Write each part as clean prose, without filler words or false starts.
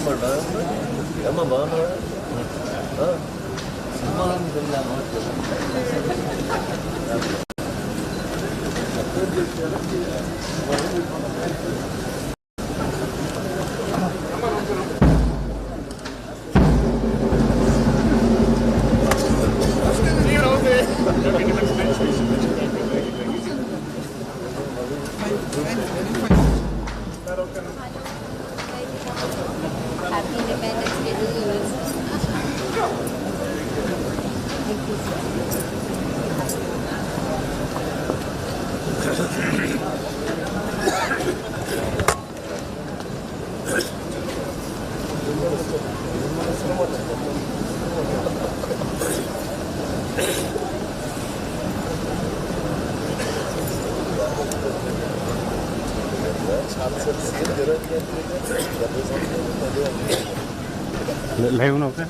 ఏమన్నా ఏమన్నా బాగున్నావా సింహాన్ని వెళ్ళామా Happy Independence Day to you. Lấy uno cái.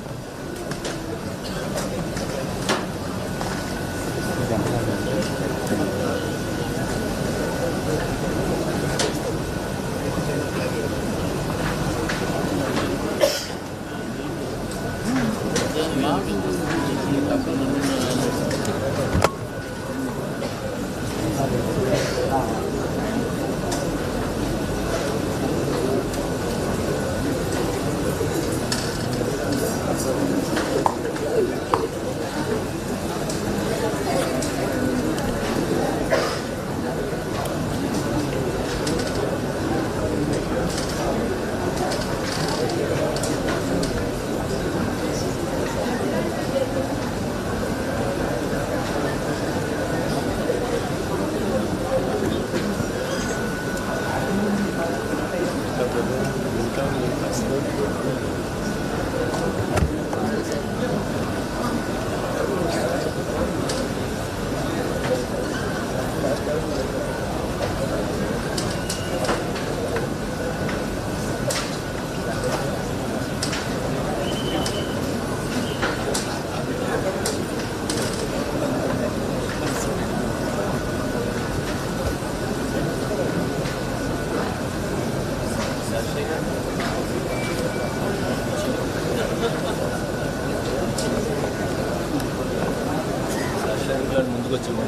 ముందుకు వచ్చాము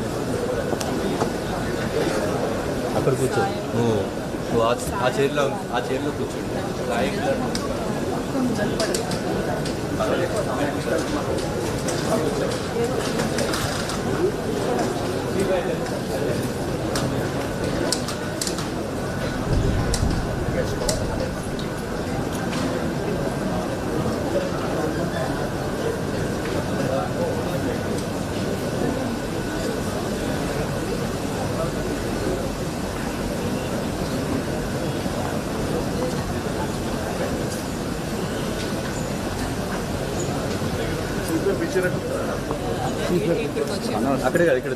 అక్కడ కూర్చో నువ్వు ఆ చైర్లో కూర్చోండి అక్కడే కాదు ఇక్కడ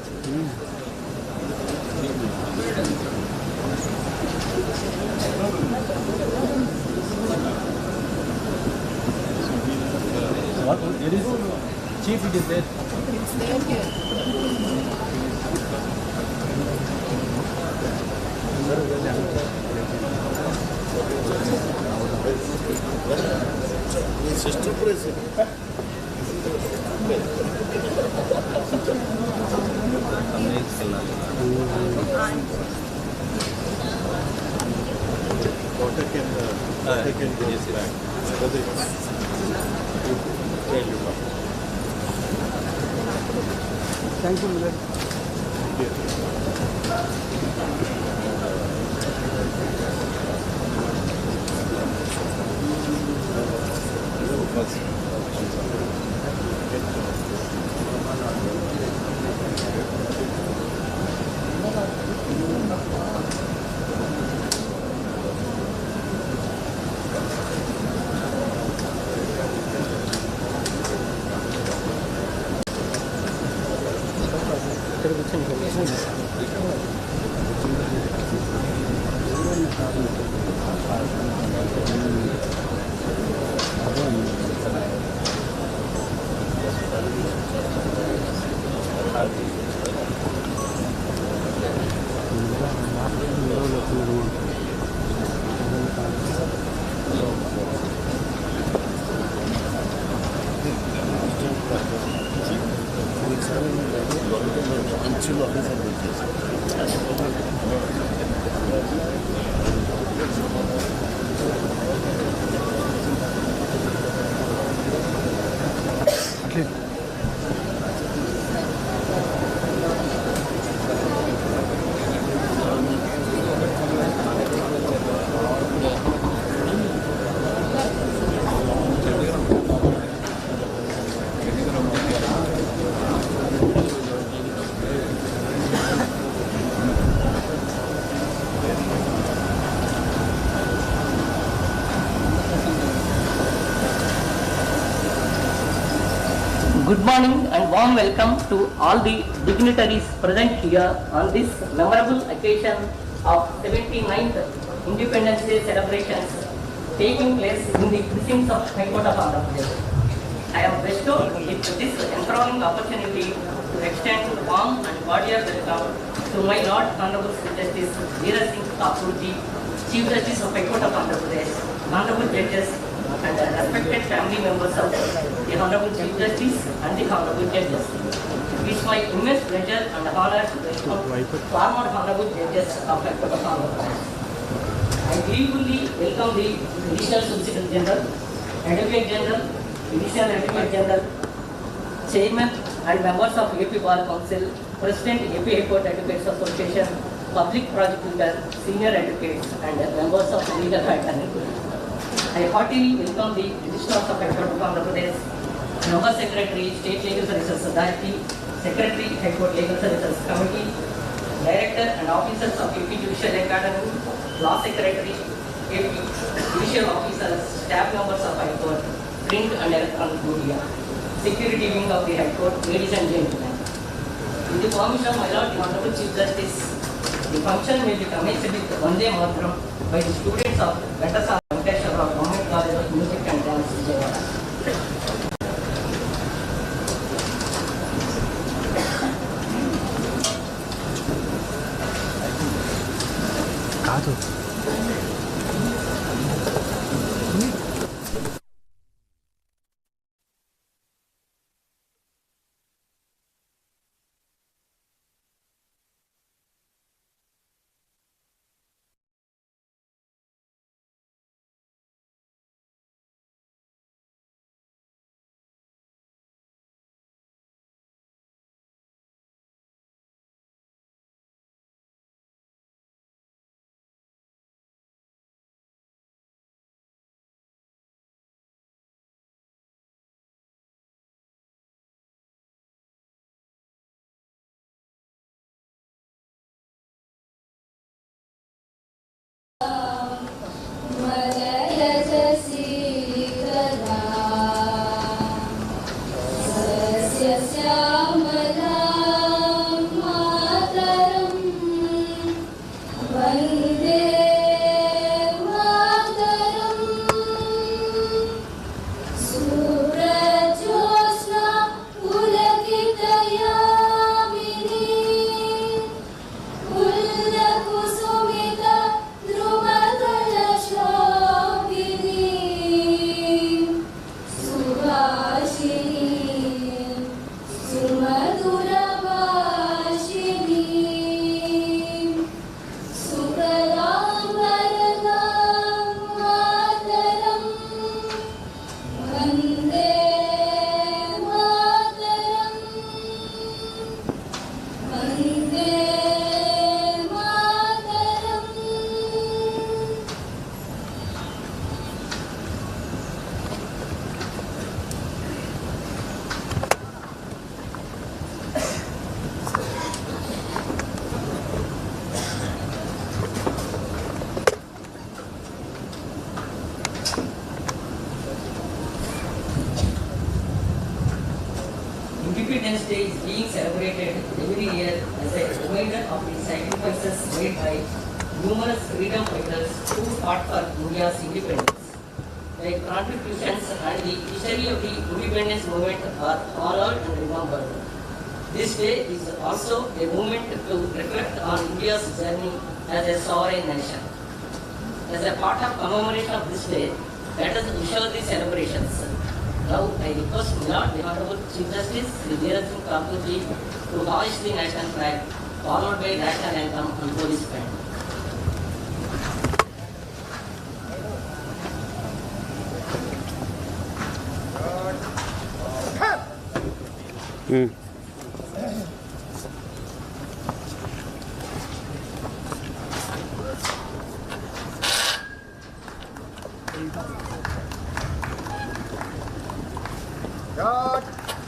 chief it is there sister president Thank you, Miller. Good morning and warm welcome to all the dignitaries present here on this memorable occasion of 79th Independence Day celebrations taking place in the precincts of High Court of Andhra Pradesh. I am bestowed with this enthralling opportunity to extend warm and cordial welcome to my Lord Honorable Chief Justice Veera Singh Thakurji, Chief Justice of High Court of Andhra Pradesh, Honorable Judges and respected family members of the Honorable Chief Justice and the Honorable Judges. It is my immense pleasure and honor to welcome former Honorable Judges of High Court of Andhra Pradesh. I gratefully welcome the Additional Solicitor General, Advocate General, Additional Advocate General, Chairman and members of AP Bar Council, President AP High Court Advocates Association, Public Prosecutor, Senior Advocates and members of Legal Fraternity. I heartily welcome the Registrars of High Court of Andhra Pradesh, Member Secretary, State Legal Services Authority, Secretary, High Court Legal Services Committee, Director and Officers of AP Judicial Academy, Law Secretary, AP Judicial Officers, Staff Members of High Court, Print and Electronic Media, Security Wing of the High Court, ladies and gentlemen. With the permission of my Lord, the Honorable Chief Justice, the function will be commenced with Vande Mataram by the students of Venkateswara Government College of Music and Dance, Vijayawada. Independence Day is being celebrated every year as a reminder of the sacrifices made by numerous freedom fighters who fought for India's independence. Their contributions and the history of the independence movement are honored and remembered. This day is also a moment to reflect on India's journey as a sovereign nation. As a part of commemoration of this day, let us ensure the celebrations. Now I request my Lord the Honorable Chief Justice Sri Veera Singh Thakurji to hoist the national flag followed by national anthem and police band. God,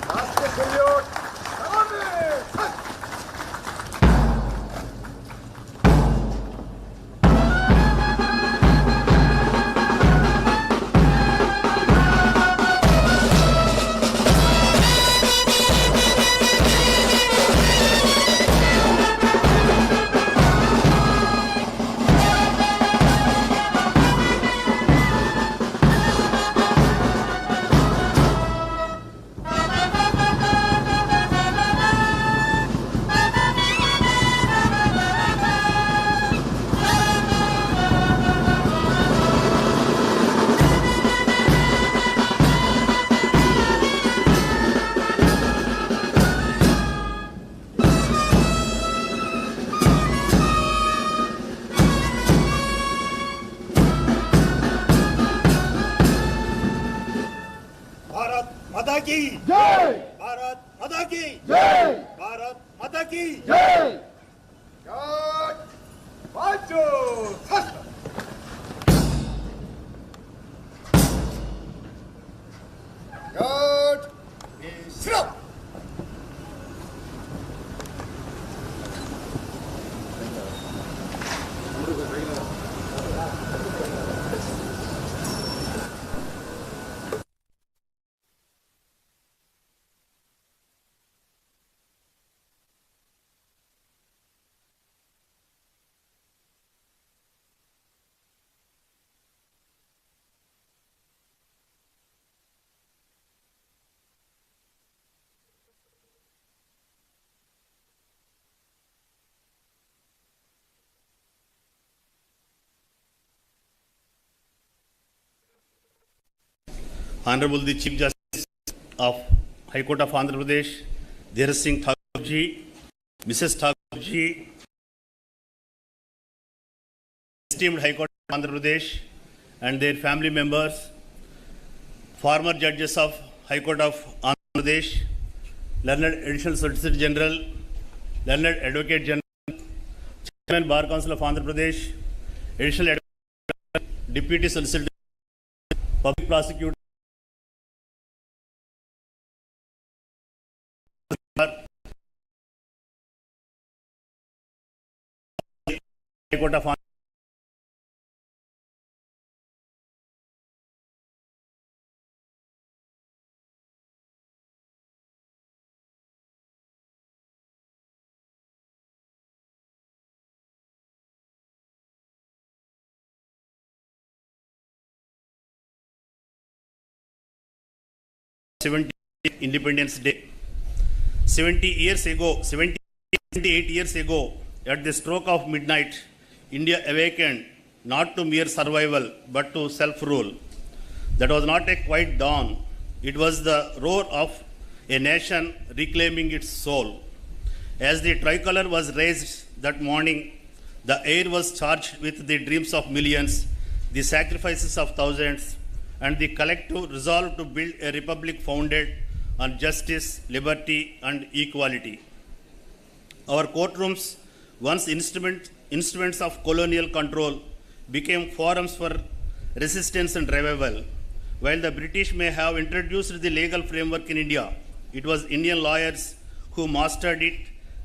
master salute. Salute. Bharat माता की जय। भारत माता की जय। भारत माता की जय। God, Macho, Sasha. God, Israel. Honorable the Chief Justice of High Court of Andhra Pradesh, Dheeraj Singh Thakur ji, Mrs. Thakur ji, esteemed High Court of Andhra Pradesh and their family members, former judges of High Court of Andhra Pradesh, learned Additional Solicitor General, learned Advocate General, Chairman Bar Council of Andhra Pradesh, Additional Advocate, Deputy Solicitor, Public Prosecutor, High Court of Andhra 70 Independence Day. 78 years ago, at the stroke of midnight, India awakened not to mere survival but to self-rule. That was not a quiet dawn. It was the roar of a nation reclaiming its soul. As the tricolor was raised that morning, the air was charged with the dreams of millions, the sacrifices of thousands, and the collective resolve to build a republic founded on justice, liberty, and equality. Our courtrooms, once instruments of colonial control, became forums for resistance and revival. While the British may have introduced the legal framework in India, it was Indian lawyers who mastered it,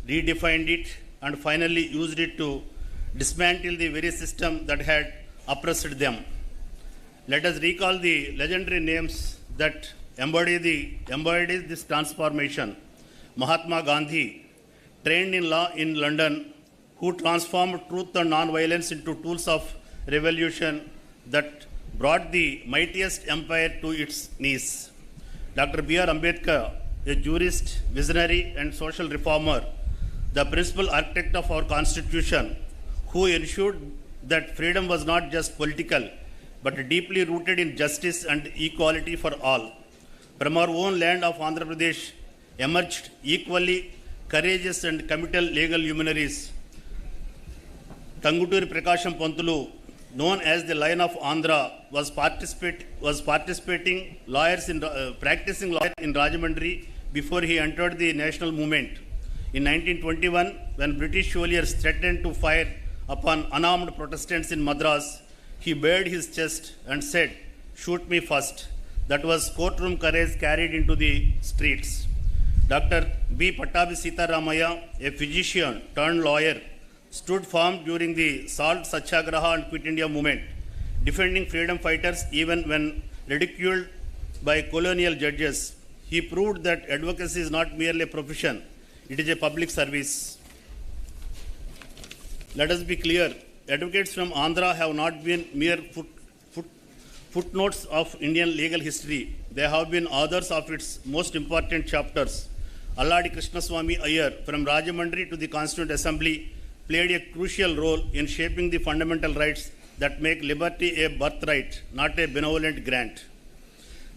redefined it, and finally used it to dismantle the very system that had oppressed them. Let us recall the legendary names that embodied this transformation. Mahatma Gandhi, trained in law in London, who transformed truth and non-violence into tools of revolution that brought the mightiest empire to its knees. Dr. B.R. Ambedkar, a jurist, visionary, and social reformer, the principal architect of our constitution, who ensured that freedom was not just political, but deeply rooted in justice and equality for all. From our own land of Andhra Pradesh emerged equally courageous and committal legal luminaries. Tanguturi Prakasham Pantulu, known as the Lion of Andhra, was participating practicing lawyer in Rajahmundry before he entered the national movement. In 1921, when British soldiers threatened to fire upon unarmed Protestants in Madras, he bared his chest and said, "Shoot me first." That was courtroom courage carried into the streets. Dr. B. Pattabi Sitaramaya, a physician turned lawyer, stood firm during the Salt Satyagraha and Quit India movement, defending freedom fighters even when ridiculed by colonial judges. He proved that advocacy is not merely a profession, it is a public service. Let us be clear, advocates from Andhra have not been mere footnotes of Indian legal history. They have been authors of its most important chapters. Alladi Krishnaswamy Iyer from Rajahmundry to the Constituent Assembly played a crucial role in shaping the fundamental rights that make liberty a birthright, not a benevolent grant.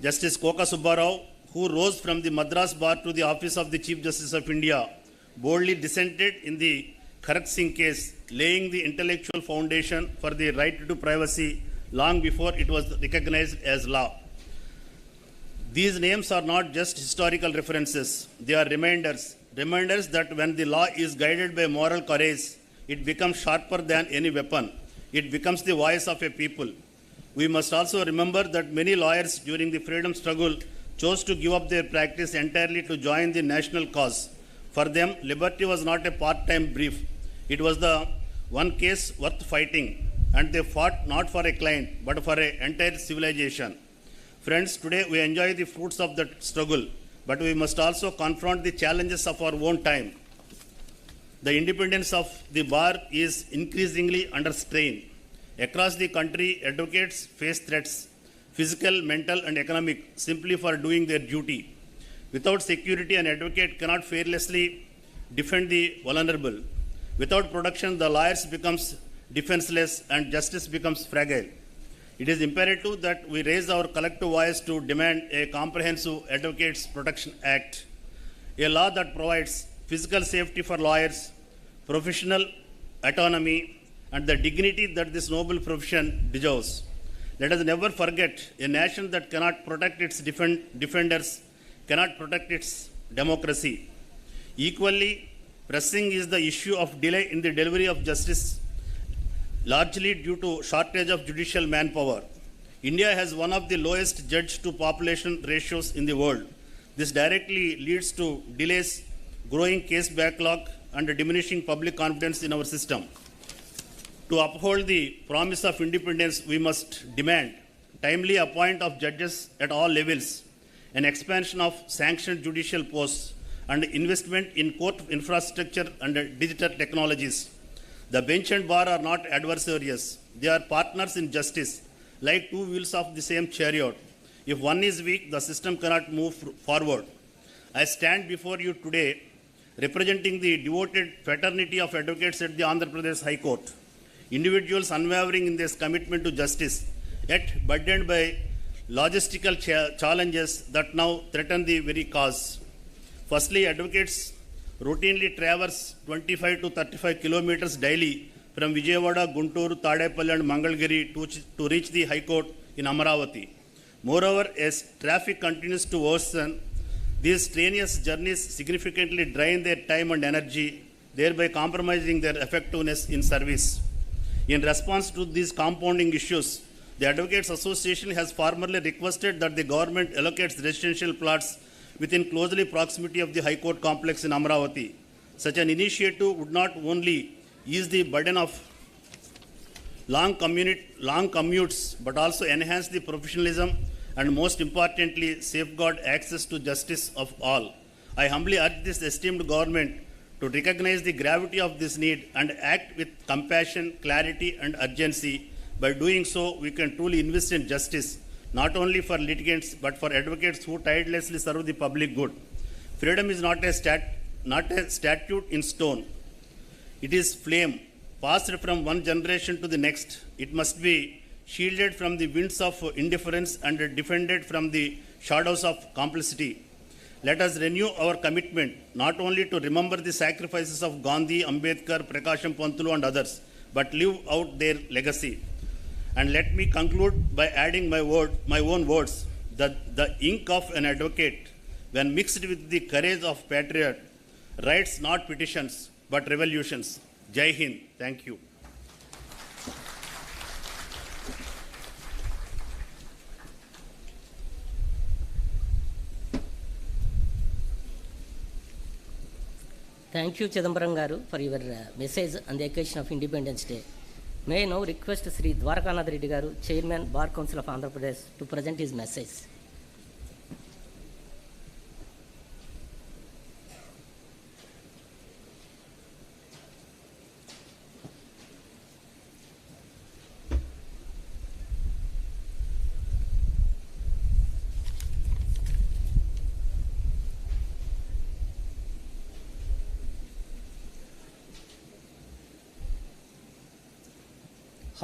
Justice Koka Subbarao, who rose from the Madras bar to the office of the Chief Justice of India, boldly dissented in the Kharak Singh case, laying the intellectual foundation for the right to privacy long before it was recognized as law. These names are not just historical references, they are reminders that when the law is guided by moral courage, it becomes sharper than any weapon. It becomes the voice of a people. We must also remember that many lawyers during the freedom struggle chose to give up their practice entirely to join the national cause. For them, liberty was not a part-time brief. It was the one case worth fighting, and they fought not for a client, but for an entire civilization. Friends, today we enjoy the fruits of that struggle, but we must also confront the challenges of our own time. The independence of the bar is increasingly under strain. Across the country, advocates face threats, physical, mental, and economic, simply for doing their duty. Without security, an advocate cannot fearlessly defend the vulnerable. Without protection, the lawyers becomes defenseless and justice becomes fragile. It is imperative that we raise our collective voice to demand a comprehensive Advocates Protection Act, a law that provides physical safety for lawyers, professional autonomy, and the dignity that this noble profession deserves. Let us never forget, a nation that cannot protect its defenders cannot protect its democracy. Equally pressing is the issue of delay in the delivery of justice, largely due to shortage of judicial manpower. India has one of the lowest judge to population ratios in the world. This directly leads to delays, growing case backlog, and diminishing public confidence in our system. To uphold the promise of independence, we must demand timely appointment of judges at all levels, an expansion of sanctioned judicial posts, and investment in court infrastructure and digital technologies. The bench and bar are not adversaries. They are partners in justice, like two wheels of the same chariot. If one is weak, the system cannot move forward. I stand before you today representing the devoted fraternity of advocates at the Andhra Pradesh High Court. Individuals unwavering in their commitment to justice, yet burdened by logistical challenges that now threaten the very cause. Firstly, advocates routinely traverse 25 to 35 kilometers daily from Vijayawada, Guntur, Tadepalli and Mangalgiri to reach the High Court in Amaravati. Moreover, as traffic continues to worsen, these strenuous journeys significantly drain their time and energy, thereby compromising their effectiveness in service. In response to these compounding issues, the Advocates Association has formally requested that the government allocates residential plots within closely proximity of the High Court complex in Amaravati. Such an initiative would not only ease the burden of long commutes, but also enhance the professionalism and, most importantly, safeguard access to justice of all. I humbly urge this esteemed government to recognize the gravity of this need and act with compassion, clarity, and urgency. By doing so, we can truly invest in justice, not only for litigants, but for advocates who tirelessly serve the public good. Freedom is not a statute in stone. It is flame, passed from one generation to the next. It must be shielded from the winds of indifference and defended from the shadows of complicity. Let us renew our commitment not only to remember the sacrifices of Gandhi, Ambedkar, Prakasham Pantulu and others, but live out their legacy. And let me conclude by adding my own words, that the ink of an advocate, when mixed with the courage of patriot, writes not petitions, but revolutions. Jai Hind. Thank you. Thank you, Chidambaram Garu, for your message on the occasion of Independence Day. May I now request Sri Dwarakanath Reddy Garu, Chairman, Bar Council of Andhra Pradesh, to present his message.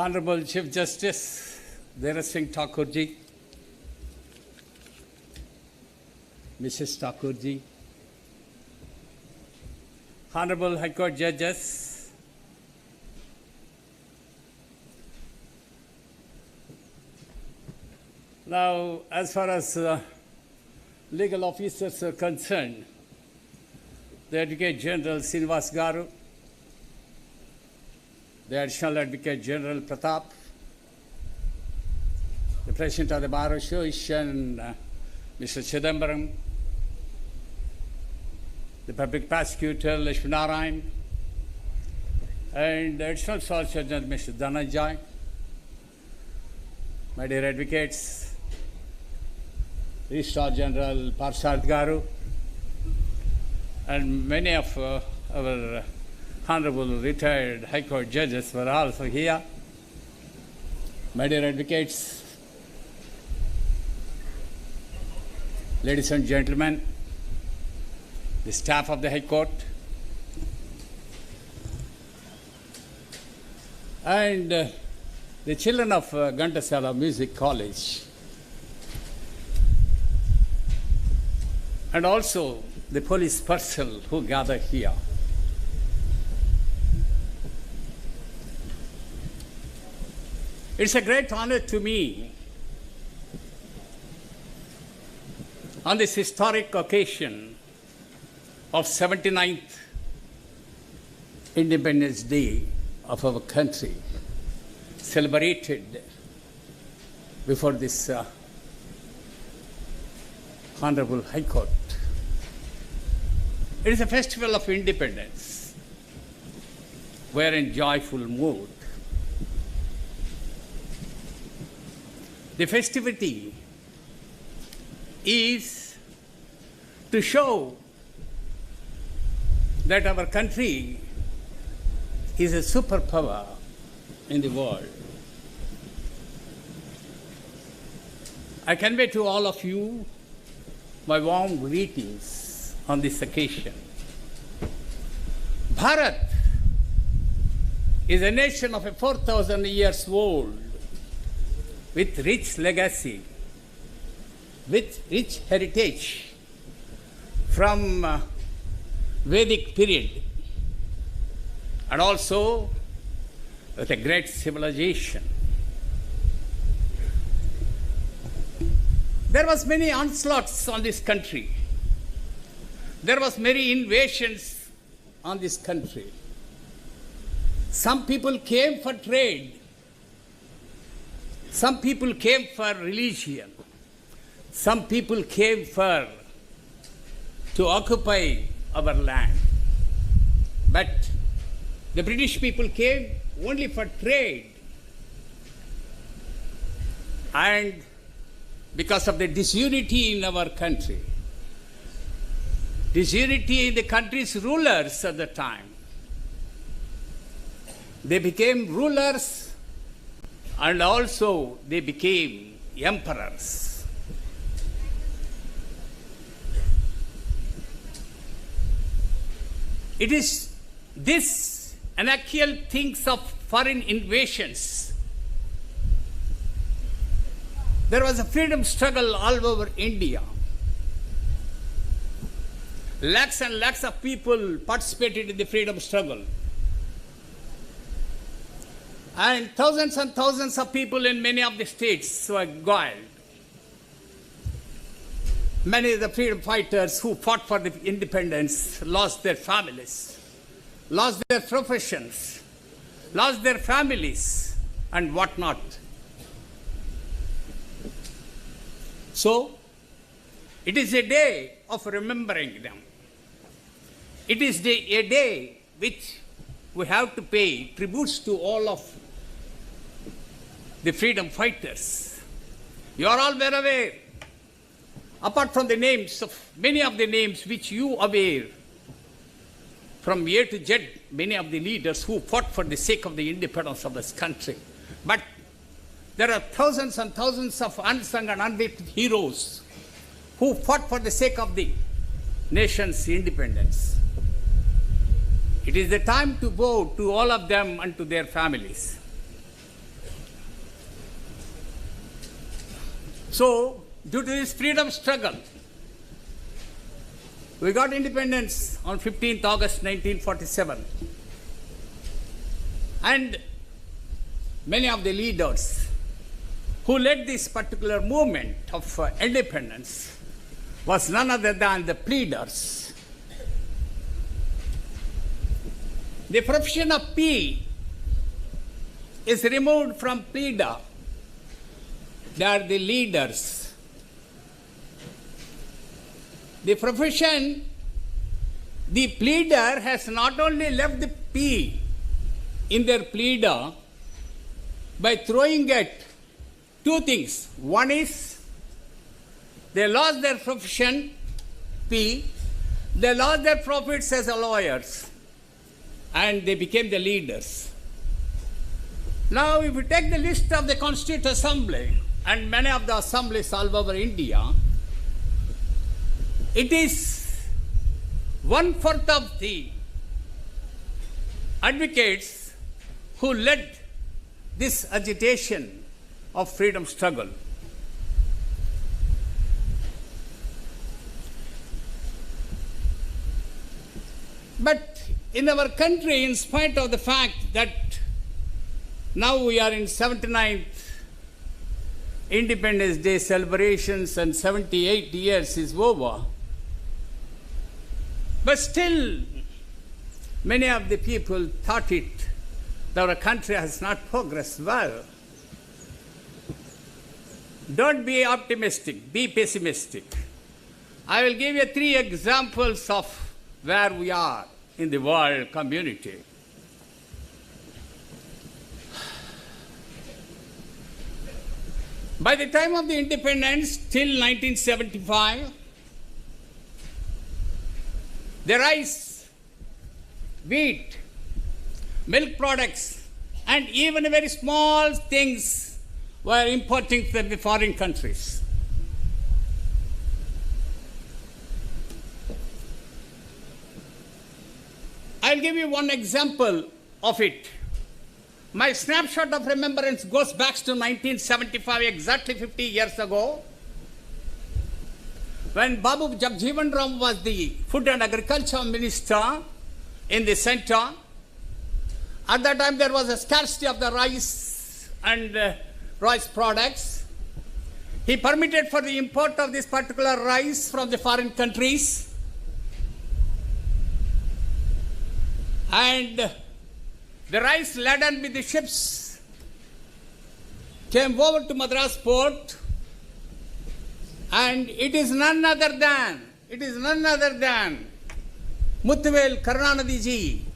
Honorable Chief Justice Dheeraj Singh Thakurji, Mrs. Thakurji, Honorable High Court Judges, now as far as legal officers are concerned, the Advocate General Srinivas Garu, the Additional Advocate General Pratap, the President of the Bar Association, Mr. Chidambaram, the Public Prosecutor, Lakshmi Narayan, and the Additional Solicitor General, Mr. Dhananjay, my dear advocates, Registrar General Parsad Garu, and many of our Honorable retired High Court judges were also here. My dear advocates, ladies and gentlemen, the staff of the High Court, and the children of Ghantasala Music College, and also the police personnel who gather here. It's a great honor to me on this historic occasion of 79th Independence Day of our country, celebrated before this Honorable High Court. It is a festival of independence. We are in joyful mood. The festivity is to show that our country is a superpower in the world. I convey to all of you my warm greetings on this occasion. Bharat is a nation of 4,000 years old, with rich legacy, with rich heritage from Vedic period, and also with a great civilization. There was many onslaughts on this country. There was many invasions on this country. Some people came for trade. Some people came for religion. Some people came to occupy our land. But the British people came only for trade. And because of the disunity in our country, disunity in the country's rulers at the time, they became rulers and also they became emperors. It is this anarchical things of foreign invasions. There was a freedom struggle all over India. lakhs and lakhs of people participated in the freedom struggle. And thousands of people in many of the states were galled. Many of the freedom fighters who fought for the independence lost their families, lost their professions, lost their families, and whatnot. So, it is a day of remembering them. It is a day which we have to pay tributes to all of the freedom fighters. You are all well aware, apart from the names of many of the names which you are aware, from A to Z, many of the leaders who fought for the sake of the independence of this country. But there are thousands and thousands of unsung and unweighted heroes who fought for the sake of the nation's independence. It is the time to bow to all of them and to their families. So, due to this freedom struggle, we got independence on 15th August 1947. And many of the leaders who led this particular movement of independence was none other than the pleaders. The profession of P is removed from pleader. They are the leaders. The profession, the pleader has not only left the P in their pleader by throwing at two things. One is they lost their profession, P, they lost their profits as lawyers, and they became the leaders. Now, if you take the list of the Constituent Assembly and many of the assemblies all over India, it is 1/4 of the advocates who led this agitation of freedom struggle. But in our country, in spite of the fact that now we are in 79th Independence Day celebrations and 78 years is over, but still many of the people thought that our country has not progressed well. Don't be optimistic, be pessimistic. I will give you 3 examples of where we are in the world community. By the time of the independence, till 1975, the rice, wheat, milk products, and even very small things were importing from the foreign countries. I'll give you one example of it. My snapshot of remembrance goes back to 1975, exactly 50 years ago, when Babu Jagjeevan Ram was the Food and Agriculture Minister in the center. At that time, there was a scarcity of the rice and rice products. He permitted for the import of this particular rice from the foreign countries. And the rice laden with the ships came over to Madras port, and it is none other than Muthuvel Karunanidhi ji,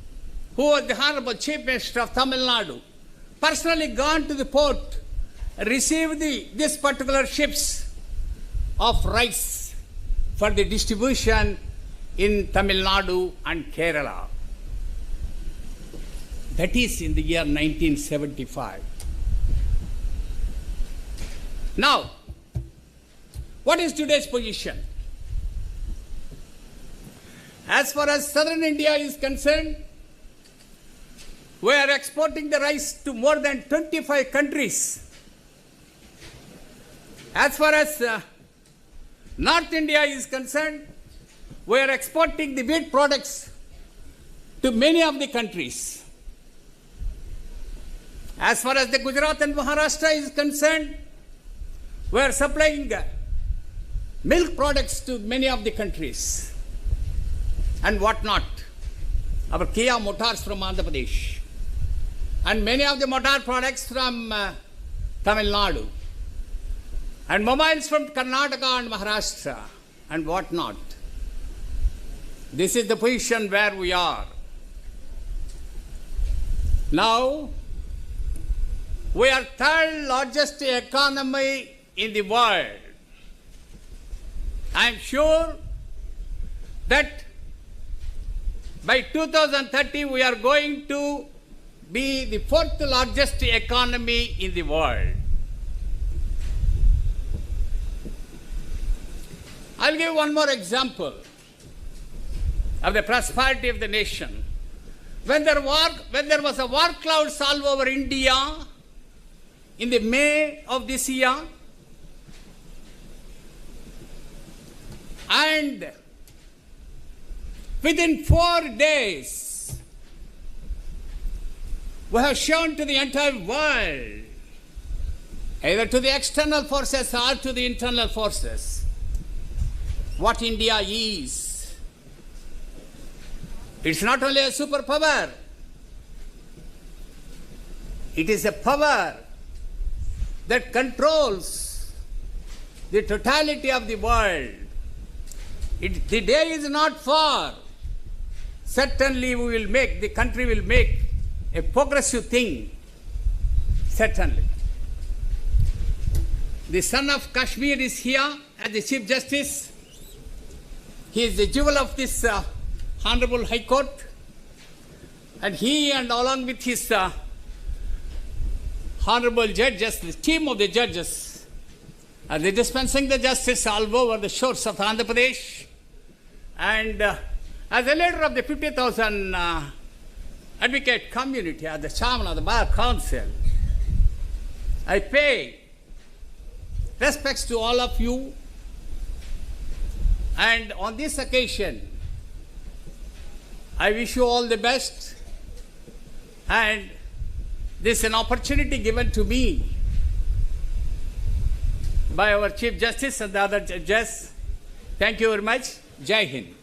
who was the Honorable Chief Minister of Tamil Nadu, personally gone to the port, received this particular ships of rice for the distribution in Tamil Nadu and Kerala. That is in the year 1975. Now, what is today's position? As far as southern India is concerned, we are exporting the rice to more than 25 countries. As far as North India is concerned, we are exporting the wheat products to many of the countries. As far as the Gujarat and Maharashtra is concerned, we are supplying milk products to many of the countries and whatnot. Our Kia motors from Andhra Pradesh and many of the motor products from Tamil Nadu and mobiles from Karnataka and Maharashtra and whatnot. This is the position where we are. Now, we are third largest economy in the world. I am sure that by 2030 we are going to be the fourth largest economy in the world. I'll give one more example of the prosperity of the nation. When there was a war cloud all over India in the May of this year, and within 4 days, we have shown to the entire world, either to the external forces or to the internal forces, what India is. It's not only a superpower, it is a power that controls the totality of the world. The day is not far. Certainly the country will make a progressive thing. Certainly. The son of Kashmir is here as the Chief Justice. He is the jewel of this Honorable High Court. And he and along with his honorable judges, the team of the judges, are they dispensing the justice all over the shores of Andhra Pradesh. And as a leader of the 50,000 advocate community, as the chairman of the Bar Council, I pay respects to all of you. And on this occasion, I wish you all the best. And this is an opportunity given to me by our Chief Justice and the other judges. Thank you very much. Jai Hind.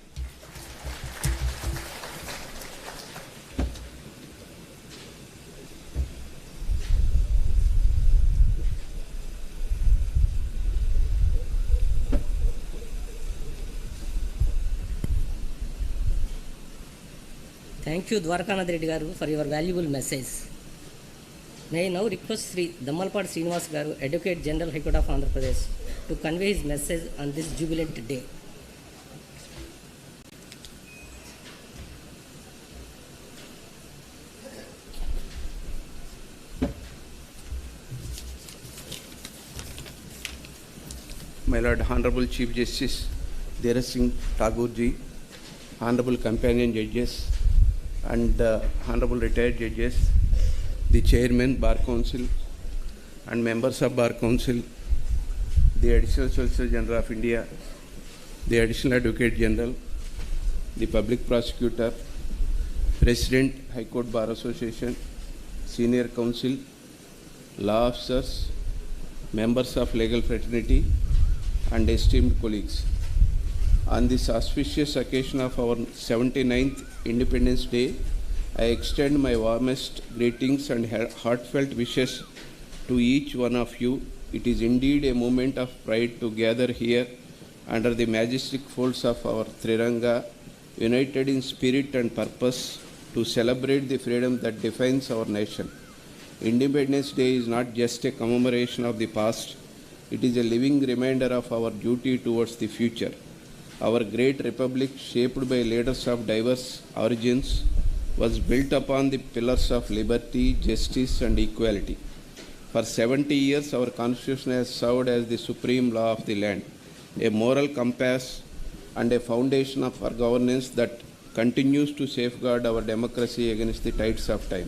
Thank you, Dwarkanath Reddy Garu, for your valuable message. May I now request Sri Dammalpad Srinivas Garu, Advocate General High Court of Andhra Pradesh, to convey his message on this jubilant day. My Lord Honorable Chief Justice Dheeraj Singh Tagore ji, Honorable Companion Judges and Honorable Retired Judges, the Chairman Bar Council and members of Bar Council, the Additional Solicitor General of India, the Additional Advocate General, the Public Prosecutor, President High Court Bar Association, Senior Counsel, Law Officers, members of Legal Fraternity, and esteemed colleagues. On this auspicious occasion of our 79th Independence Day, I extend my warmest greetings and heartfelt wishes to each one of you. It is indeed a moment of pride to gather here under the majestic folds of our Triranga, united in spirit and purpose to celebrate the freedom that defines our nation. Independence Day is not just a commemoration of the past, it is a living reminder of our duty towards the future. Our great republic, shaped by leaders of diverse origins, was built upon the pillars of liberty, justice, and equality. For 70 years, our Constitution has served as the supreme law of the land, a moral compass and a foundation of our governance that continues to safeguard our democracy against the tides of time.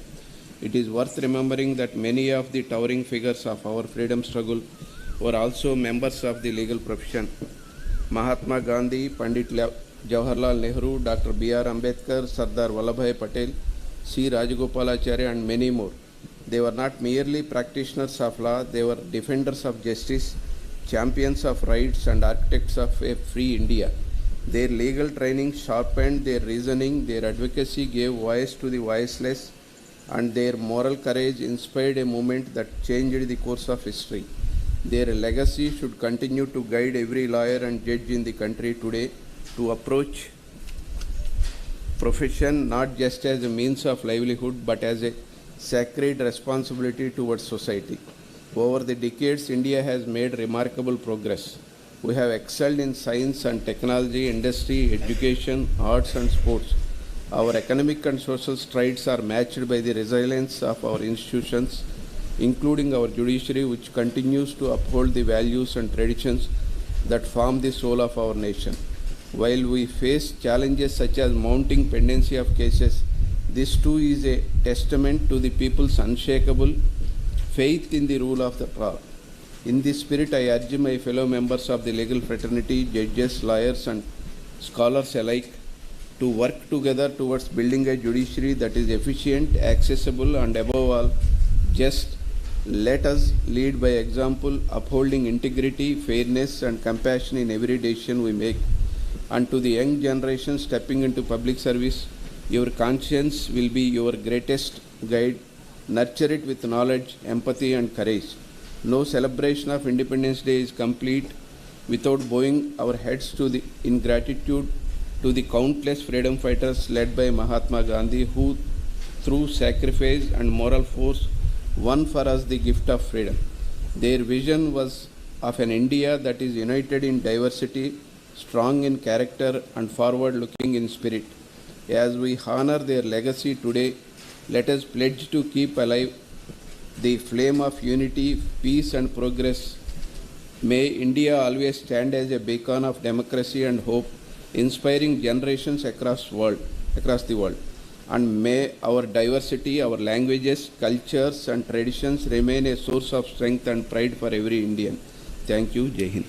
It is worth remembering that many of the towering figures of our freedom struggle were also members of the legal profession. Mahatma Gandhi, Pandit Jawaharlal Nehru, Dr. B.R. Ambedkar, Sardar Vallabhbhai Patel, C. Rajagopalacharya and many more. They were not merely practitioners of law, they were defenders of justice, champions of rights and architects of a free India. Their legal training sharpened their reasoning, their advocacy gave voice to the voiceless, and their moral courage inspired a movement that changed the course of history. Their legacy should continue to guide every lawyer and judge in the country today to approach profession not just as a means of livelihood but as a sacred responsibility towards society. Over the decades, India has made remarkable progress. We have excelled in science and technology, industry, education, arts and sports. Our economic and social strides are matched by the resilience of our institutions, including our judiciary, which continues to uphold the values and traditions that form the soul of our nation. While we face challenges such as mounting pendency of cases, this too is a testament to the people's unshakable faith in the rule of the law. In this spirit, I urge my fellow members of the legal fraternity, judges, lawyers and scholars alike, to work together towards building a judiciary that is efficient, accessible and above all, just. Let us lead by example, upholding integrity, fairness and compassion in every decision we make. And to the young generation stepping into public service, your conscience will be your greatest guide. Nurture it with knowledge, empathy and courage. No celebration of Independence Day is complete without bowing our heads in gratitude to the countless freedom fighters led by Mahatma Gandhi, who through sacrifice and moral force won for us the gift of freedom. Their vision was of an India that is united in diversity, strong in character and forward-looking in spirit. As we honor their legacy today, let us pledge to keep alive the flame of unity, peace and progress. May India always stand as a beacon of democracy and hope, inspiring generations across the world. And may our diversity, our languages, cultures and traditions remain a source of strength and pride for every Indian. Thank you. Jai Hind.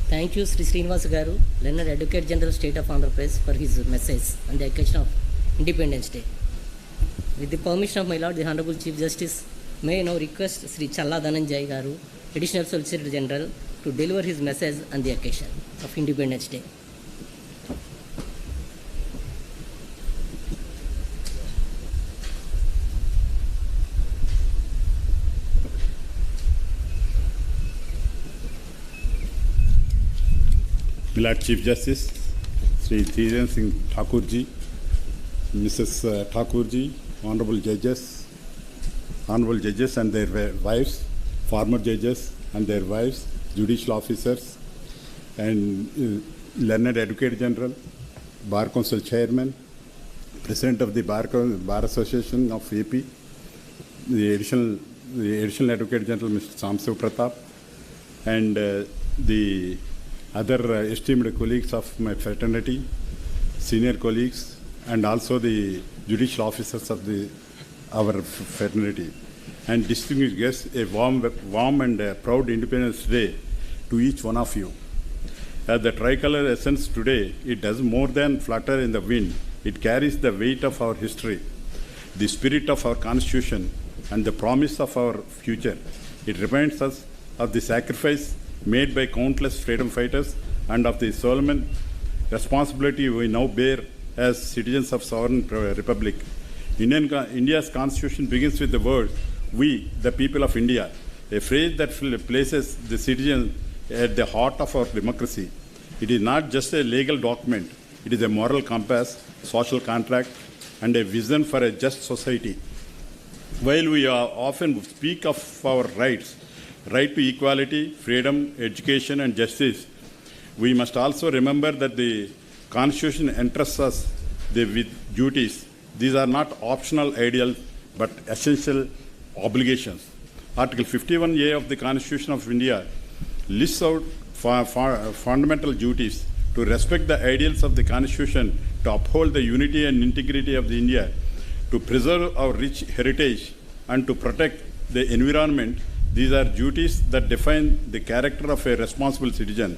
Thank you, Sri Srinivasa Garu, Learned Advocate General, State of Andhra Pradesh, for his message on the occasion of Independence Day. With the permission of my Lord, the Honorable Chief Justice, may I now request Sri Challa Dhananjay Garu, Additional Solicitor General, to deliver his message on the occasion of Independence Day. Milord Chief Justice, Sri Dhiren Singh Thakurji, Mrs. Thakurji, Honorable Judges and their wives, former judges and their wives, judicial officers, and Learned Advocate General, Bar Council Chairman, President of the Bar Association of AP, the Additional Advocate General, Mr. Samsev Pratap, and the other esteemed colleagues of my fraternity, senior colleagues, and also the judicial officers of our fraternity, and distinguished guests, a warm and proud Independence Day to each one of you. As the tricolor ascends today, it does more than flutter in the wind. It carries the weight of our history, the spirit of our Constitution, and the promise of our future. It reminds us of the sacrifice made by countless freedom fighters and of the solemn responsibility we now bear as citizens of sovereign republic. India's constitution begins with the word, "We, the people of India," a phrase that places the citizen at the heart of our democracy. It is not just a legal document, it is a moral compass, social contract, and a vision for a just society. While we often speak of our rights, right to equality, freedom, education, and justice, we must also remember that the Constitution entrusts us with duties. These are not optional ideals, but essential obligations. Article 51A of the Constitution of India lists out fundamental duties: to respect the ideals of the Constitution, to uphold the unity and integrity of India, to preserve our rich heritage and to protect the environment. These are duties that define the character of a responsible citizen.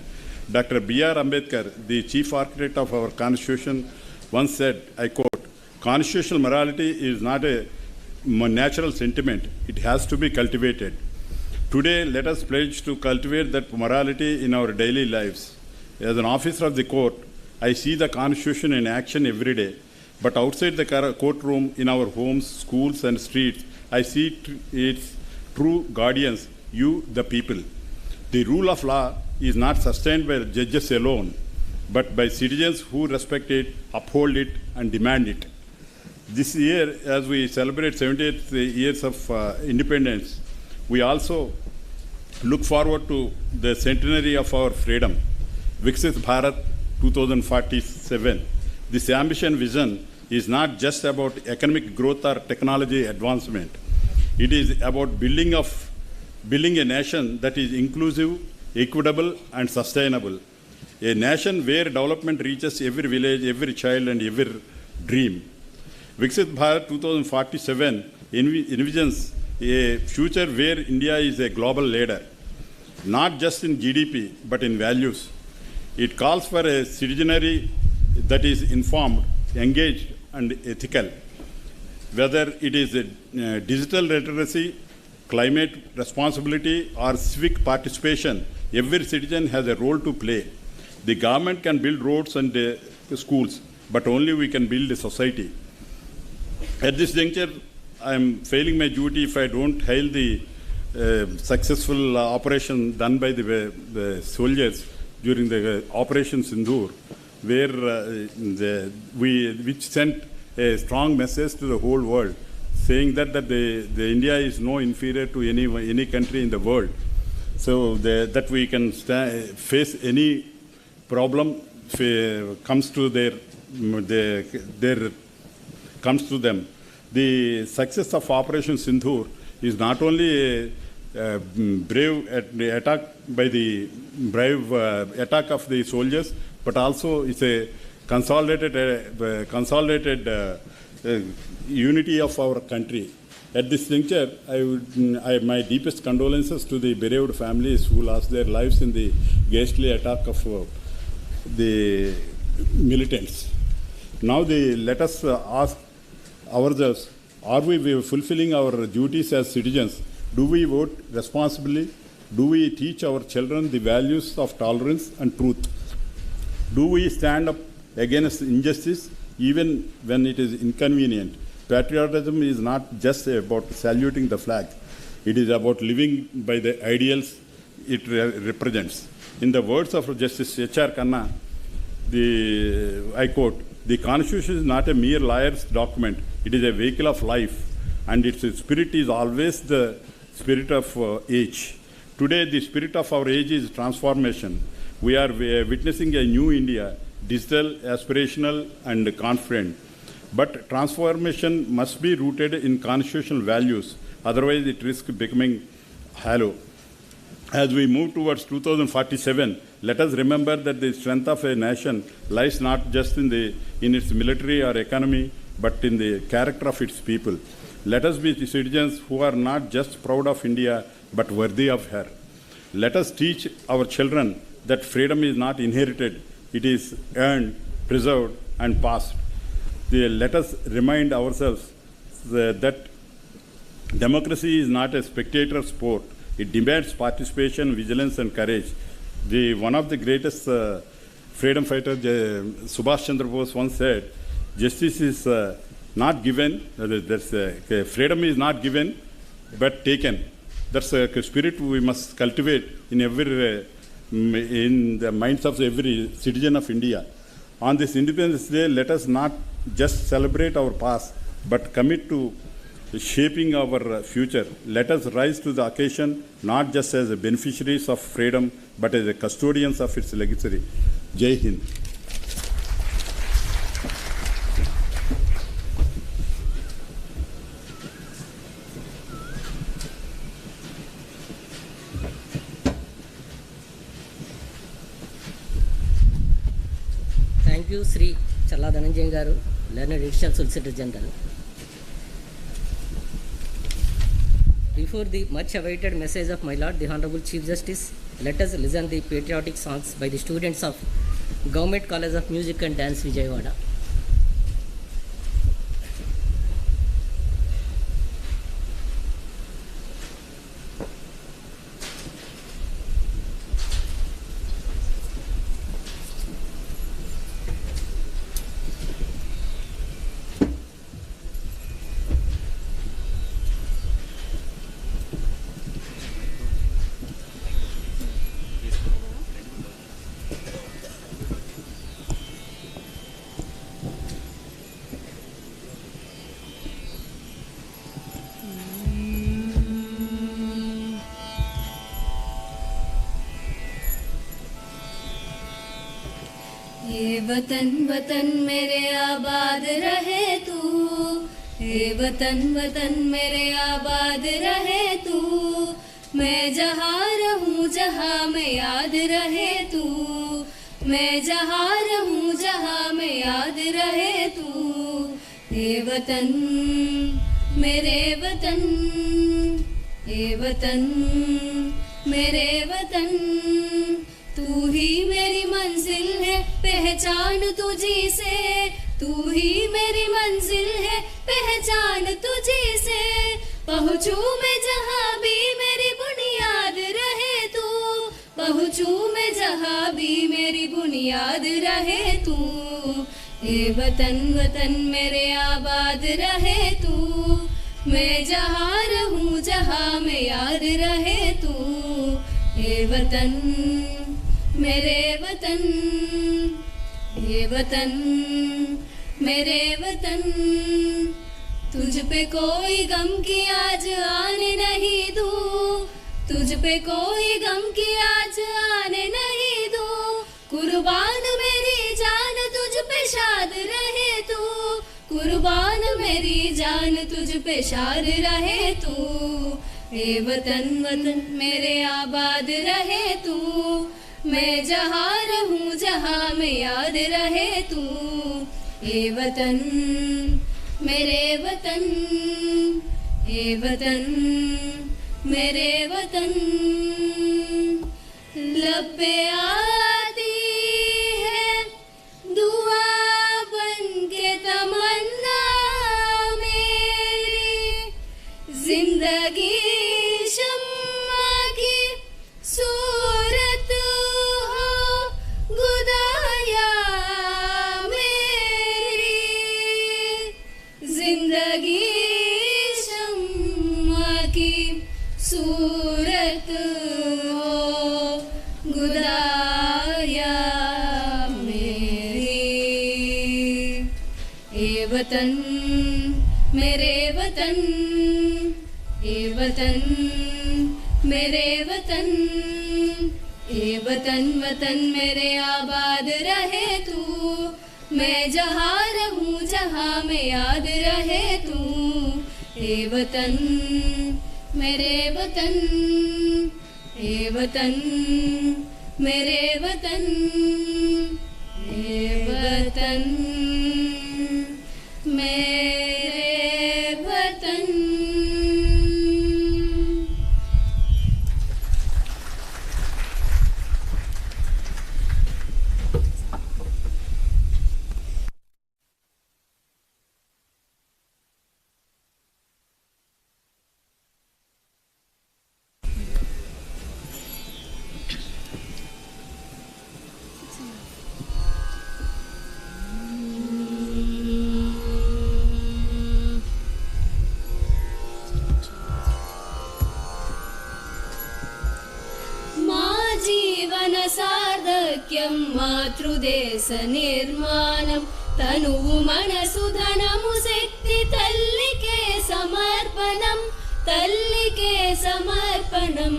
Dr. B.R. Ambedkar, the chief architect of our Constitution, once said, I quote, "Constitutional morality is not a natural sentiment. It has to be cultivated." Today, let us pledge to cultivate that morality in our daily lives. As an officer of the court, I see the Constitution in action every day. But outside the courtroom, in our homes, schools, and streets, I see its true guardians, you, the people. The rule of law is not sustained by judges alone, but by citizens who respect it, uphold it, and demand it. This year, as we celebrate 78 years of independence, we also look forward to the centenary of our freedom, Viksit Bharat 2047. This ambition vision is not just about economic growth or technology advancement. It is about building a nation that is inclusive, equitable, and sustainable. A nation where development reaches every village, every child, and every dream. Viksit Bharat 2047 envisions a future where India is a global leader, not just in GDP, but in values. It calls for a citizenry that is informed, engaged, and ethical. Whether it is digital literacy, climate responsibility, or civic participation, every citizen has a role to play. The government can build roads and schools, but only we can build a society. At this juncture, I am failing my duty if I don't hail the successful operation done by the soldiers during the Operation Sindoor, where which sent a strong message to the whole world, saying that the India is no inferior to any country in the world. So that we can face any problem comes to comes to them. The success of Operation Sindoor is not only a brave attack by the attack of the soldiers, but also it's a consolidated unity of our country. At this juncture, my deepest condolences to the bereaved families who lost their lives in the ghastly attack of the militants. Now, let us ask ourselves, are we fulfilling our duties as citizens? Do we vote responsibly? Do we teach our children the values of tolerance and truth? Do we stand up against injustice even when it is inconvenient? Patriotism is not just about saluting the flag. It is about living by the ideals it represents. In the words of Justice H.R. Khanna, I quote, "The Constitution is not a mere lawyer's document. It is a vehicle of life, and its spirit is always the spirit of age. Today, the spirit of our age is transformation. We are witnessing a new India, digital, aspirational, and confident. But transformation must be rooted in constitutional values, otherwise it risks becoming hollow. As we move towards 2047, let us remember that the strength of a nation lies not just in its military or economy, but in the character of its people. Let us be the citizens who are not just proud of India, but worthy of her. Let us teach our children that freedom is not inherited, it is earned, preserved, and passed. Let us remind ourselves that democracy is not a spectator sport. It demands participation, vigilance, and courage. One of the greatest freedom fighters, Subhash Chandra Bose, once said, "Justice is not given, freedom is not given, but taken." That's a spirit we must cultivate in the minds of every citizen of India. On this Independence Day, let us not just celebrate our past, but commit to shaping our future. Let us rise to the occasion, not just as beneficiaries of freedom, but as custodians of its legacy. Jai Hind. Thank you, Sri Challa Dhananjay Garu, Learned Additional Solicitor General. before the much awaited message of my Lord, the Honorable Chief Justice, let us listen the patriotic songs by the students of Government College of Music and Dance, Vijayawada. ये वतन वतन मेरे आबाद रहे तू, ये वतन वतन मेरे आबाद रहे तू, मैं जहाँ रहूँ जहाँ मैं याद रहे तू, मैं जहाँ रहूँ जहाँ मैं याद रहे तू। ये वतन मेरे वतन, ये वतन मेरे वतन, तू ही मेरी मंजिल है पहचान तुझी से, तू ही मेरी मंजिल है पहचान तुझी से, पहुँचूं मैं जहाँ भी मेरी बुनियाद रहे तू, पहुँचूं मैं जहाँ भी मेरी बुनियाद रहे तू। ये वतन वतन मेरे आबाद रहे तू, मैं जहाँ रहूँ जहाँ मैं याद रहे तू। ये वतन मेरे वतन, ये वतन मेरे वतन, तुझ पे कोई गम की आज आने नहीं दूँ, तुझ पे कोई गम की आज आने नहीं दूँ, कुर्बान मेरी जान तुझ पे शाद रहे तू, कुर्बान मेरी जान तुझ पे शाद रहे तू। ये वतन वतन मेरे आबाद रहे तू, मैं जहाँ रहूँ जहाँ मैं याद रहे तू। ये वतन मेरे वतन, ये वतन मेरे वतन, लब पे आती है दुआ बन के तमन्ना मेरी, जिंदगी शम्मा की सूरत हो गुदाया मेरी, जिंदगी शम्मा की सूरत हो गुदाया मेरी। ये वतन मेरे वतन, ये वतन मेरे वतन, ये वतन वतन मेरे आबाद रहे तू, मैं जहाँ रहूँ जहाँ मैं याद रहे तू। ये वतन मेरे वतन, ये वतन मेरे वतन, ये वतन मेरे वतन। సార్థక్యం మాతృదేశ నిర్మాణం, తనువు మనసు ధనము శక్తి తల్లికే సమర్పణం, తల్లికే సమర్పణం।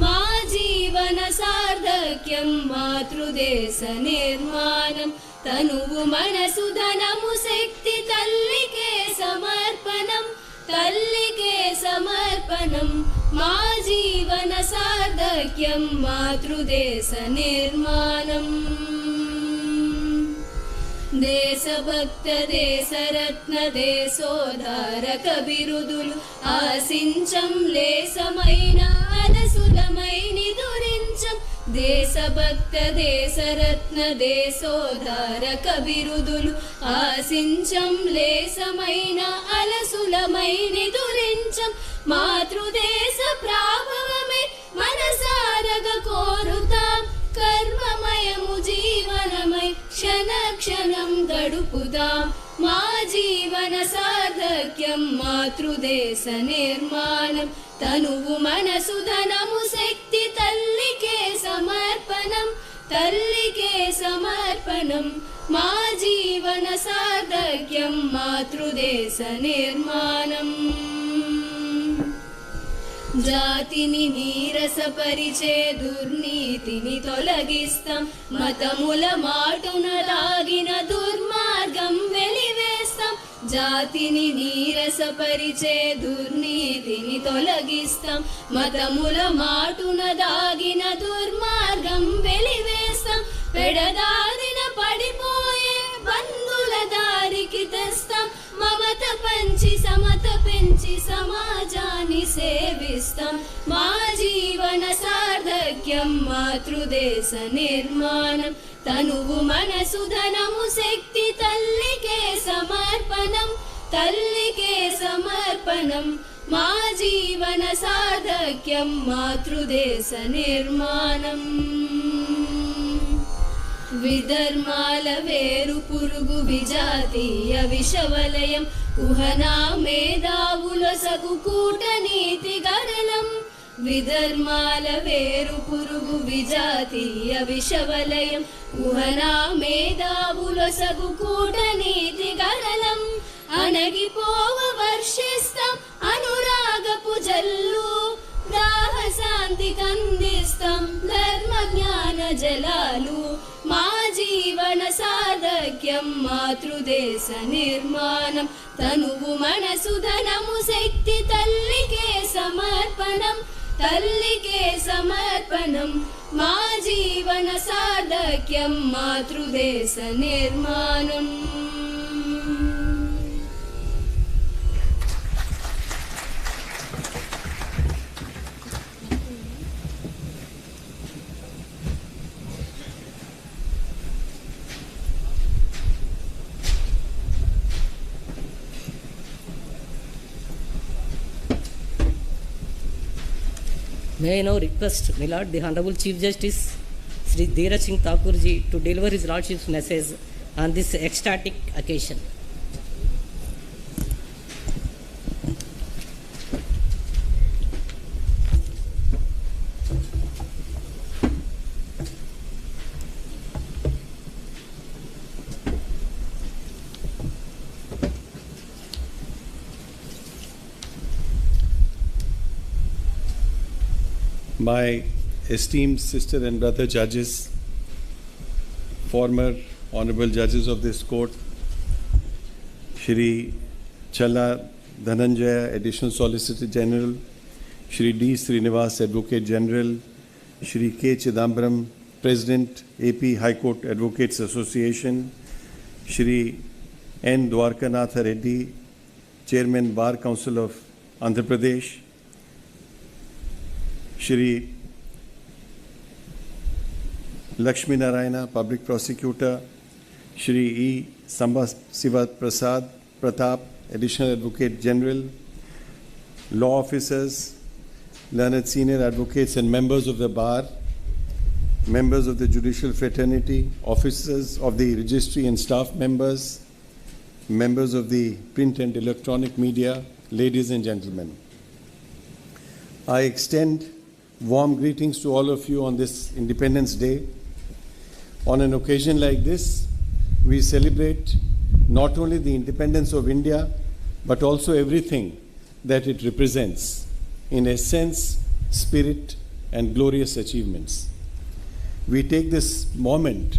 మా జీవన సార్థక్యం మాతృదేశ నిర్మాణం, తనువు మనసు ధనము శక్తి తల్లికే సమర్పణం, తల్లికే సమర్పణం। మా జీవన సార్థక్యం మాతృదేశ నిర్మాణం। దేశ దేశభక్త దేశరత్న దేశోధారక బిరుదులు ఆశించం లేసమైన అలసులమై నిదురించం దేశభక్త దేశరత్న దేశోధారక బిరుదులు ఆశించం లేసమైన అలసులమై నిదురించం మాతృదేశ ప్రాభవమే మనసారగ కోరుతాం కర్మమయము జీవనమై క్షణ క్షణం గడుపుదాం మా జీవన సార్థక్యం మాతృదేశ నిర్మాణం తనువు మనసు ధనము శక్తి తల్లికే సమర్పణం తల్లికే సమర్పణం మా జీవన సార్థక్యం మాతృదేశ నిర్మాణం జాతిని నీరసపరిచే దుర్నీతిని తొలగిస్తాం మతముల మాటున దాగిన దుర్మార్గం వెలివేస్తాం జాతిని నీరసపరిచే దుర్నీతిని తొలగిస్తాం మతముల మాటున దాగిన దుర్మార్గం వెలివేస్తాం పెడదారిన పడిపోయే బంధుల దారికి తెస్తాం మమత పంచి సమత పెంచి సమాజాన్ని సేవిస్తాం మా జీవన సార్థక్యం మాతృదేశ నిర్మాణం తనువు మనసు ధనము శక్తి తల్లికే సమర్పణం తల్లికే సమర్పణం మా జీవన సార్థక్యం మాతృదేశ నిర్మాణం విధర్మాల వేరు పురుగు విజాతీయ విషవలయం కుహనా మేధావుల సగు కూటనీతి గరళం విధర్మాల వేరు పురుగు విజాతీయ విషవలయం కుహనా మేధావుల సగు కూటనీతి గరళం అణగిపోవ వర్షిస్తాం అనురాగపు జల్లు దాహ శాంతి కందిస్తాం ధర్మ జ్ఞాన జలాలు మా జీవన సార్థక్యం మాతృదేశ నిర్మాణం తనువు మనసు ధనము శక్తి తల్లికే సమర్పణం తల్లికే సమర్పణం మా జీవన సార్థక్యం మాతృదేశ నిర్మాణం May I now request my Lord, the Honorable Chief Justice, Sri Dheeraj Singh Thakur ji, to deliver his Lordship's message on this ecstatic occasion. My esteemed sister and brother judges, former honorable judges of this court, Shri Challa Dhananjaya, Additional Solicitor General, Shri D. Srinivas, Advocate General, Shri K. Chidambaram, President, AP High Court Advocates Association, Shri N. Dwarkanatha Reddy, Chairman Bar Council of Andhra Pradesh, Shri Lakshmi Narayana, Public Prosecutor, Shri E. Siva Prasad Pratap, Additional Advocate General, law officers, learned senior advocates and members of the bar, members of the judicial fraternity, officers of the registry and staff members, members of the print and electronic media, ladies and gentlemen. I extend warm greetings to all of you on this Independence Day. On an occasion like this, we celebrate not only the independence of India, but also everything that it represents in essence, spirit, and glorious achievements. We take this moment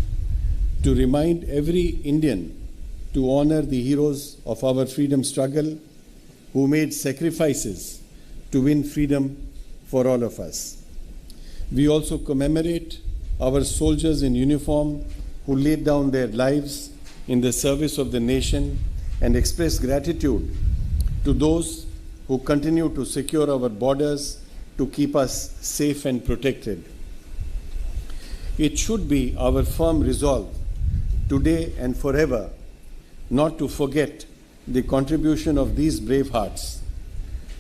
to remind every Indian to honor the heroes of our freedom struggle who made sacrifices to win freedom for all of us. We also commemorate our soldiers in uniform who laid down their lives in the service of the nation and express gratitude to those who continue to secure our borders to keep us safe and protected. It should be our firm resolve today and forever not to forget the contribution of these brave hearts.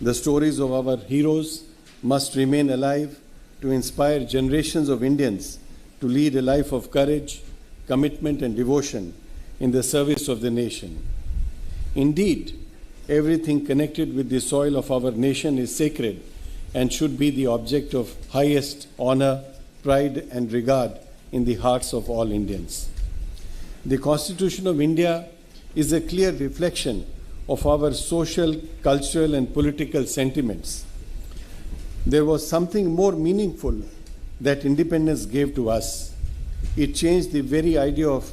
The stories of our heroes must remain alive to inspire generations of Indians to lead a life of courage, commitment, and devotion in the service of the nation. Indeed, everything connected with the soil of our nation is sacred and should be the object of highest honor, pride, and regard in the hearts of all Indians. The Constitution of India is a clear reflection of our social, cultural, and political sentiments. There was something more meaningful that independence gave to us. It changed the very idea of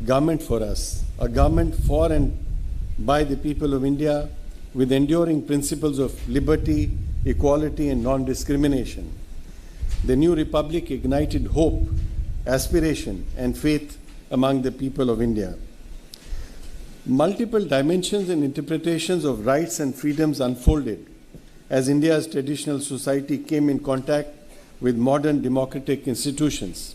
government for us, a government for and by the people of India with enduring principles of liberty, equality, and non-discrimination. The new republic ignited hope, aspiration, and faith among the people of India. Multiple dimensions and interpretations of rights and freedoms unfolded as India's traditional society came in contact with modern democratic institutions.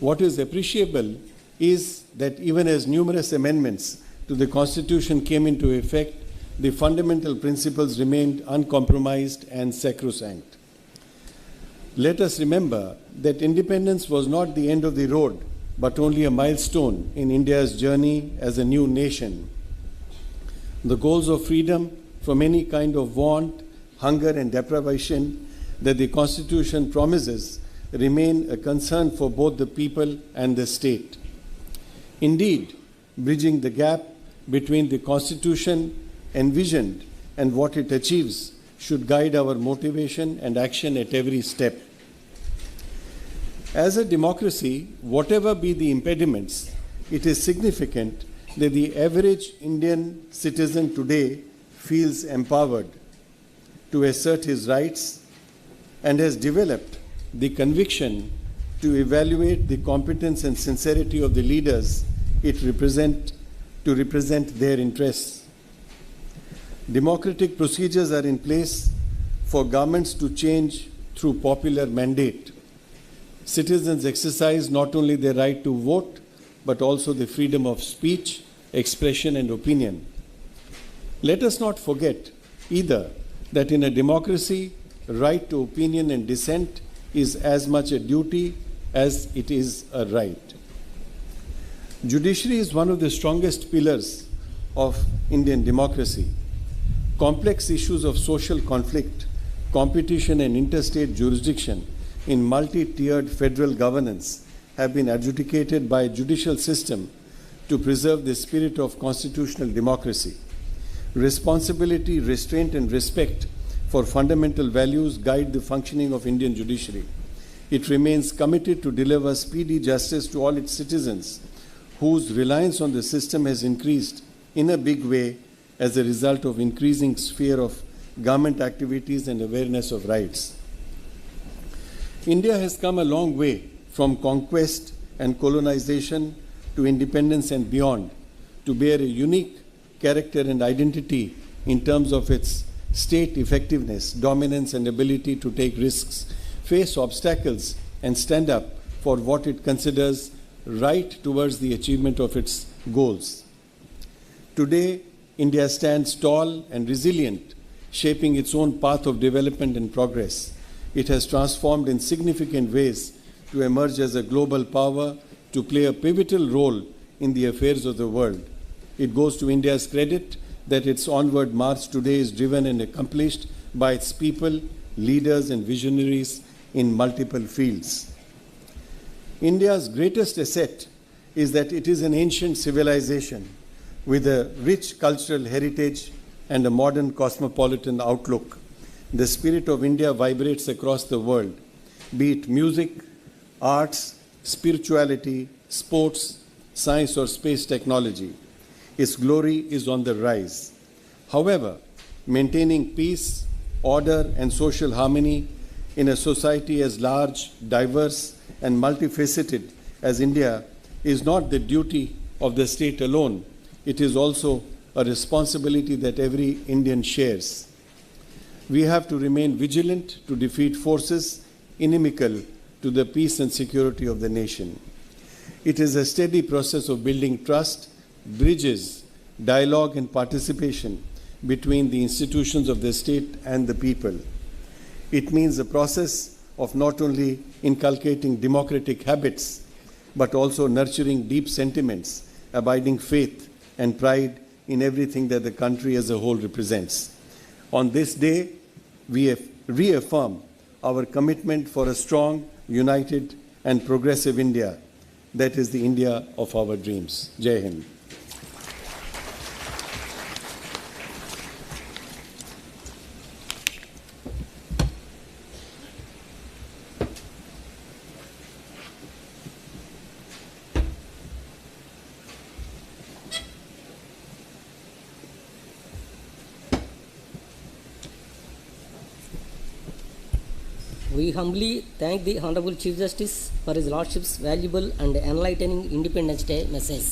What is appreciable is that even as numerous amendments to the Constitution came into effect, the fundamental principles remained uncompromised and sacrosanct. Let us remember that independence was not the end of the road, but only a milestone in India's journey as a new nation. The goals of freedom from any kind of want, hunger, and deprivation that the Constitution promises remain a concern for both the people and the state. Indeed, bridging the gap between the Constitution envisioned and what it achieves should guide our motivation and action at every step. As a democracy, whatever be the impediments, it is significant that the average Indian citizen today feels empowered to assert his rights and has developed the conviction to evaluate the competence and sincerity of the leaders to represent their interests. Democratic procedures are in place for governments to change through popular mandate. Citizens exercise not only their right to vote, but also the freedom of speech, expression, and opinion. Let us not forget either that in a democracy, right to opinion and dissent is as much a duty as it is a right. Judiciary is one of the strongest pillars of Indian democracy. Complex issues of social conflict, competition, and interstate jurisdiction in multi-tiered federal governance have been adjudicated by a judicial system to preserve the spirit of constitutional democracy. Responsibility, restraint, and respect for fundamental values guide the functioning of Indian judiciary. It remains committed to deliver speedy justice to all its citizens, whose reliance on the system has increased in a big way as a result of increasing sphere of government activities and awareness of rights. India has come a long way from conquest and colonization to independence and beyond to bear a unique character and identity in terms of its state effectiveness, dominance, and ability to take risks, face obstacles, and stand up for what it considers right towards the achievement of its goals. Today, India stands tall and resilient, shaping its own path of development and progress. It has transformed in significant ways to emerge as a global power, to play a pivotal role in the affairs of the world. It goes to India's credit that its onward march today is driven and accomplished by its people, leaders, and visionaries in multiple fields. India's greatest asset is that it is an ancient civilization with a rich cultural heritage and a modern cosmopolitan outlook. The spirit of India vibrates across the world, be it music, arts, spirituality, sports, science, or space technology. Its glory is on the rise. However, maintaining peace, order, and social harmony in a society as large, diverse, and multifaceted as India is not the duty of the state alone, it is also a responsibility that every Indian shares. We have to remain vigilant to defeat forces inimical to the peace and security of the nation. It is a steady process of building trust, bridges, dialogue and participation between the institutions of the state and the people. It means a process of not only inculcating democratic habits, but also nurturing deep sentiments, abiding faith and pride in everything that the country as a whole represents. On this day, we reaffirm our commitment for a strong, united and progressive India. That is the India of our dreams. Jai Hind. We humbly thank the Honorable Chief Justice for his Lordship's valuable and enlightening Independence Day message.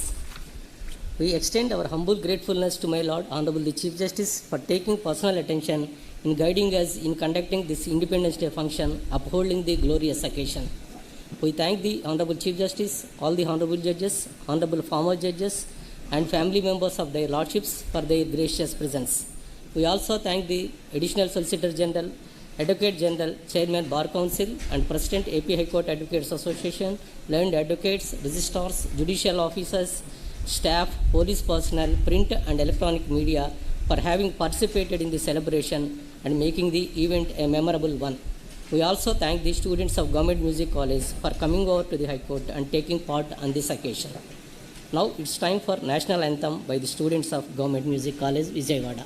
We extend our humble gratefulness to my Lord Honorable the Chief Justice for taking personal attention in guiding us in conducting this Independence Day function, upholding the glorious occasion. We thank the Honorable Chief Justice, all the Honorable Judges, Honorable former Judges, and family members of their Lordships for their gracious presence. We also thank the Additional Solicitor General, Advocate General, Chairman Bar Council, and President AP High Court Advocates Association, learned advocates, registrars, judicial officers, staff, police personnel, print and electronic media for having participated in the celebration and making the event a memorable one. We also thank the students of Government Music College for coming over to the High Court and taking part on this occasion. Now it's time for National Anthem by the students of Government Music College, Vijayawada.